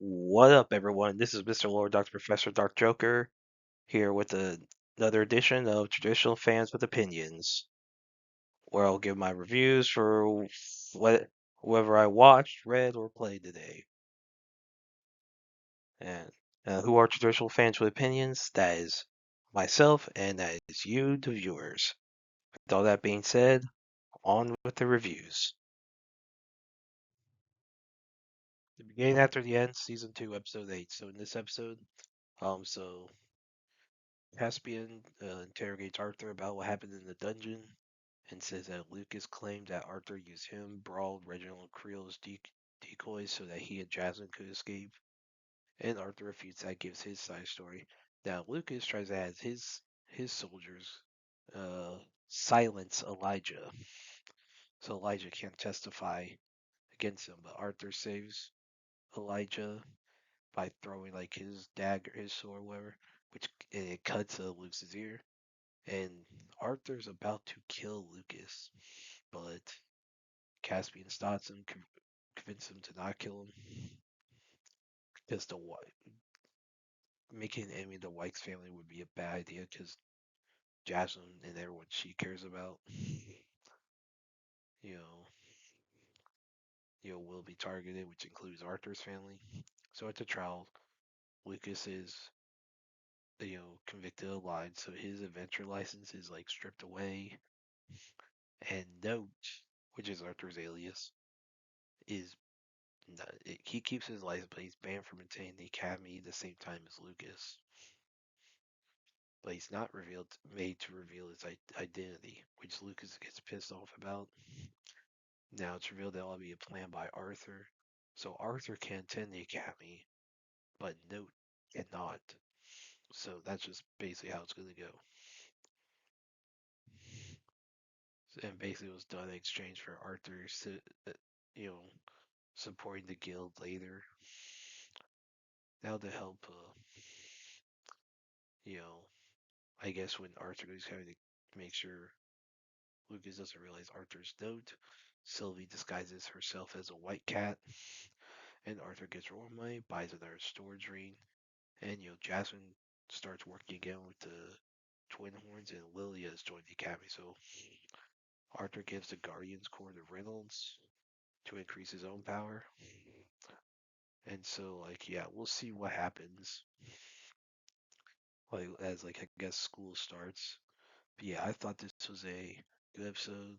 What up, everyone? This is Mr. Lord, Dr. Professor, Dark Joker, here with another edition of Traditional Fans with Opinions, where I'll give my reviews for whoever I watched, read, or played today. And who are traditional fans with opinions? That is myself, and that is you, the viewers. With all that being said, on with the reviews. The beginning after the end, season 2, episode 8. So in this episode, so Caspian interrogates Arthur about what happened in the dungeon and says that Lucas claimed that Arthur used him, Brawl, Reginald, and Creel as decoys so that he and Jasmine could escape. And Arthur refutes that, gives his side story. Now Lucas tries to have his soldiers uh, silence Elijah, so Elijah can't testify against him. But Arthur saves Elijah by throwing like his dagger, his sword, whatever, which it cuts Lucas's ear. And Arthur's about to kill Lucas, but Caspian stops him, convinces him to not kill him, because making an enemy of the White's family would be a bad idea, because Jasmine and everyone she cares about, you know, will be targeted, which includes Arthur's family. So at the trial, Lucas is, convicted of lying, so his adventure license is like stripped away, and Note, which is Arthur's alias, is he keeps his license, but he's banned from attending the academy the same time as Lucas. But he's not made to reveal his identity, which Lucas gets pissed off about. Now it's revealed that will be a plan by Arthur, so Arthur can attend the academy, but Note cannot. So that's just basically how it's going to go. And basically, it was done in exchange for Arthur, you know, supporting the guild later. Now to help, you know, I guess when Arthur is having to make sure Lucas doesn't realize Arthur's Note, Sylvie disguises herself as a white cat, and Arthur gets more money, buys another storage ring, and Jasmine starts working again with the Twin Horns, and Lilia has joined the academy. So Arthur gives the Guardian's Core to Reynolds to increase his own power, and so yeah, we'll see what happens. As I guess school starts. But yeah, I thought this was a good episode,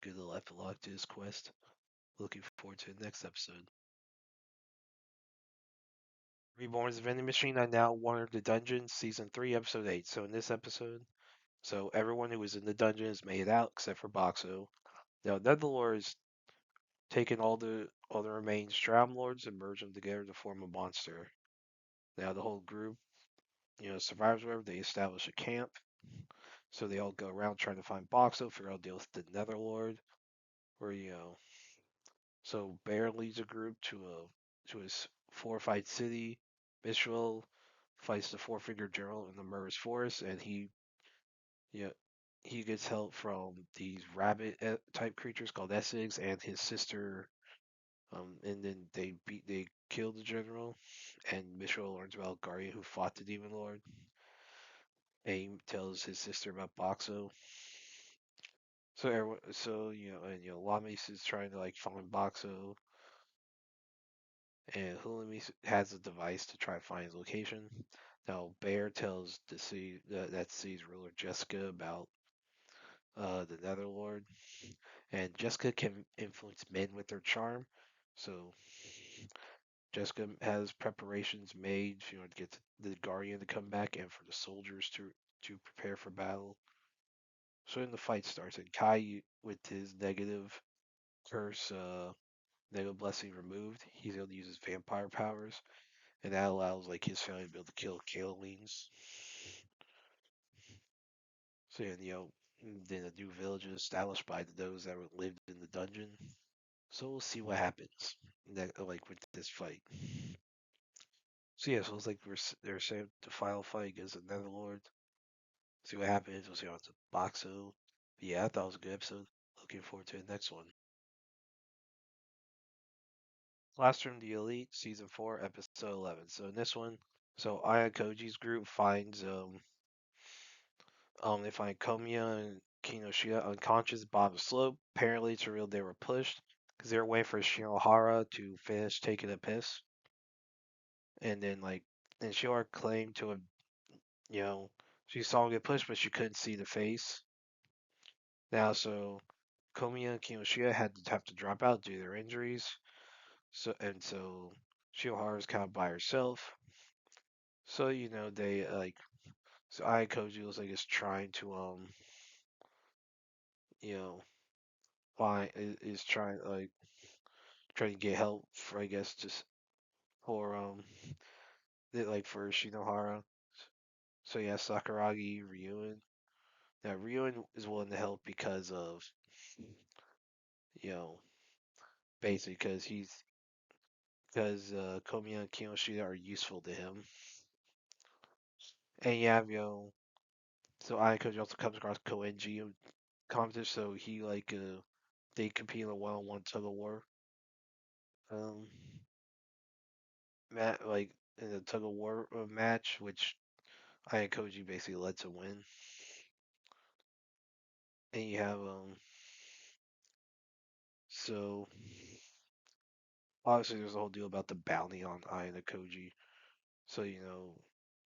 good little epilogue to his quest. Looking forward to the next episode. Reborn's vending machine. I now wandered the dungeon, season 3, episode 8. So in this episode, everyone who was in the dungeon has made it out except for Boxo. Now Netherlord is taking all the remains Stram Lords and merge them together to form a monster. Now the whole group, survives wherever they establish a camp. So they all go around trying to find Boxo, figure out deal with the Netherlord, where so Bear leads a group to his fortified city. Mistral fights the four-finger general in the Murr's forest, and yeah, he gets help from these rabbit type creatures called Essigs and his sister. And then they kill the general, and Mistral learns about Guardian who fought the Demon Lord. Aim tells his sister about Boxo. So everyone, and Lamis is trying to find Boxo, and Hulamis has a device to try to find his location. Now, Bear tells that city's ruler Jessica about the Netherlord, and Jessica can influence men with her charm. So Jessica has preparations made, to get the Guardian to come back and for the soldiers to prepare for battle. So then the fight starts, and Kai, with his negative curse, negative blessing removed, he's able to use his vampire powers, and that allows his family to be able to kill Kalines. So then a new village is established by those that lived in the dungeon. So we'll see what happens with this fight. So yeah, so it's they're saying the final fight against the Netherlord. See what happens. We'll see how it's a Boxo. But yeah, I thought it was a good episode. Looking forward to the next one. Last from the Elite, Season 4, Episode 11. So in this one, so Ayakoji's group finds they find Komiya and Kinoshita unconscious bottom slope. Apparently, it's revealed they were pushed because they were waiting for Shinohara to finish taking a piss, and then and Shinohara claimed to have, you know, she saw him get pushed, but she couldn't see the face. Now, so Komiya and Kinoshita have to drop out due to their injuries. So Shinohara's kind of by herself. So they so Ayakoji was is trying to you know find is trying trying to get help for I guess just for for Shinohara. So yeah, Sakuragi, Ryuen. Now Ryuen is willing to help because of you know basically because Komiya and Kinoshita are useful to him. And you have so Ayakoji also comes across Koenji and competition, so he they compete in a one-on-one tug of war. Um, in a tug of war match, which Ayakoji basically lets him win. And you have so obviously there's a whole deal about the bounty on Ayakoji. So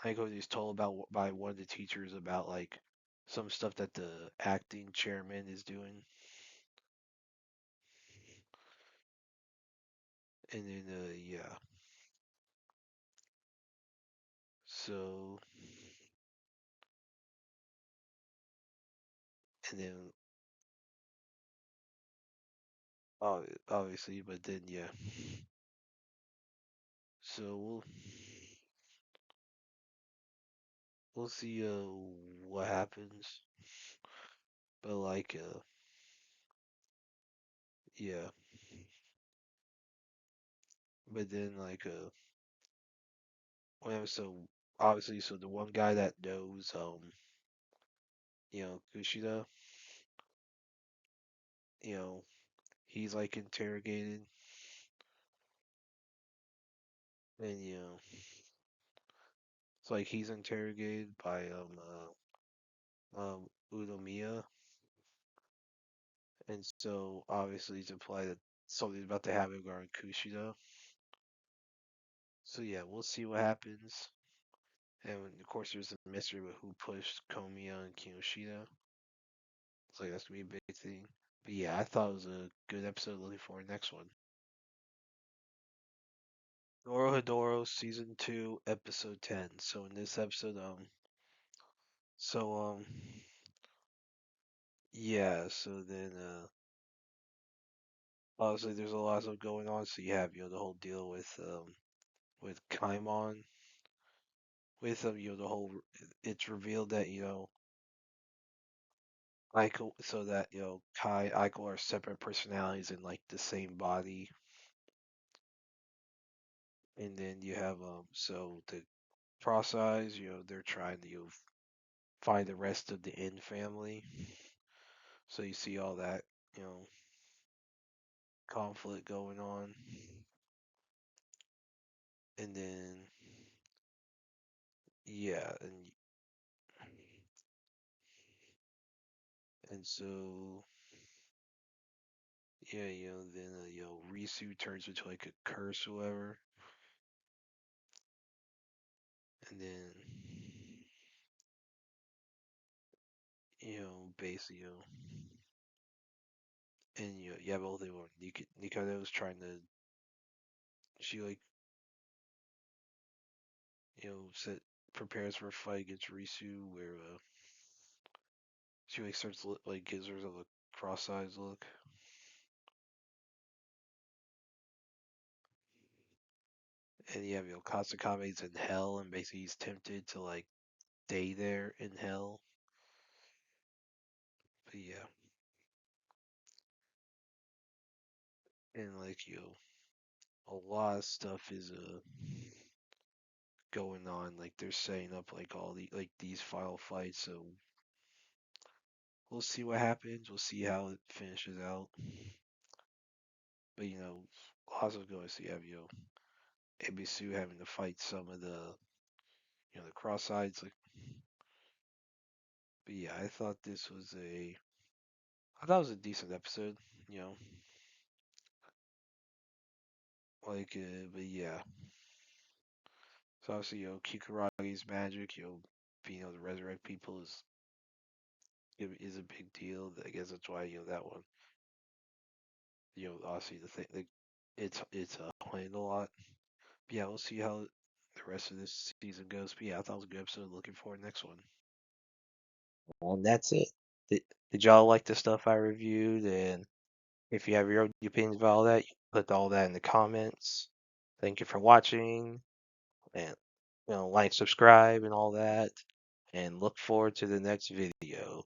Ayakoji is told by one of the teachers about some stuff that the acting chairman is doing, and then yeah, so and then obviously, but then yeah, so we'll see what happens, but yeah, but then well, so obviously, so the one guy that knows Kushida, you know he's interrogated, and it's he's interrogated by Unomiya, and so obviously it's implied that something's about to happen regarding Kushida. So yeah, we'll see what happens. And of course, there's a mystery with who pushed Komiya and Kinoshita. It's that's gonna be a big thing. But yeah, I thought it was a good episode. Looking forward to the next one. Dorohedoro season 2 episode 10. So in this episode, so yeah, so then obviously there's a lot of stuff going on. So you have the whole deal with Kaimon, with the whole it's revealed that Aiko, so that Kai Aiko are separate personalities in the same body. And then you have so the process, they're trying to find the rest of the N family. So you see all that, you know, conflict going on. And then yeah, and so yeah, then Risu turns into a curse or whatever. And then basically and you have all the Nikado was trying to she set prepares for a fight against Risu where she starts gives herself a cross-eyes look. And you have Kasakabe's in hell and basically he's tempted to stay there in hell. But yeah. And a lot of stuff is going on. They're setting up all these final fights, so we'll see what happens. We'll see how it finishes out. But also going to see have Ebisu having to fight some of the cross sides. Like, but yeah, I thought it was a decent episode. You know, but yeah. So obviously, Kikuragi's magic, being able to resurrect people is a big deal. I guess that's why that one, obviously the thing, like, it's playing a lot. But yeah, we'll see how the rest of this season goes. But yeah, I thought it was a good episode. Looking forward to next one. And that's it. Did y'all like the stuff I reviewed? And if you have your own opinions about all that, you can put all that in the comments. Thank you for watching, and like, subscribe, and all that. And look forward to the next video.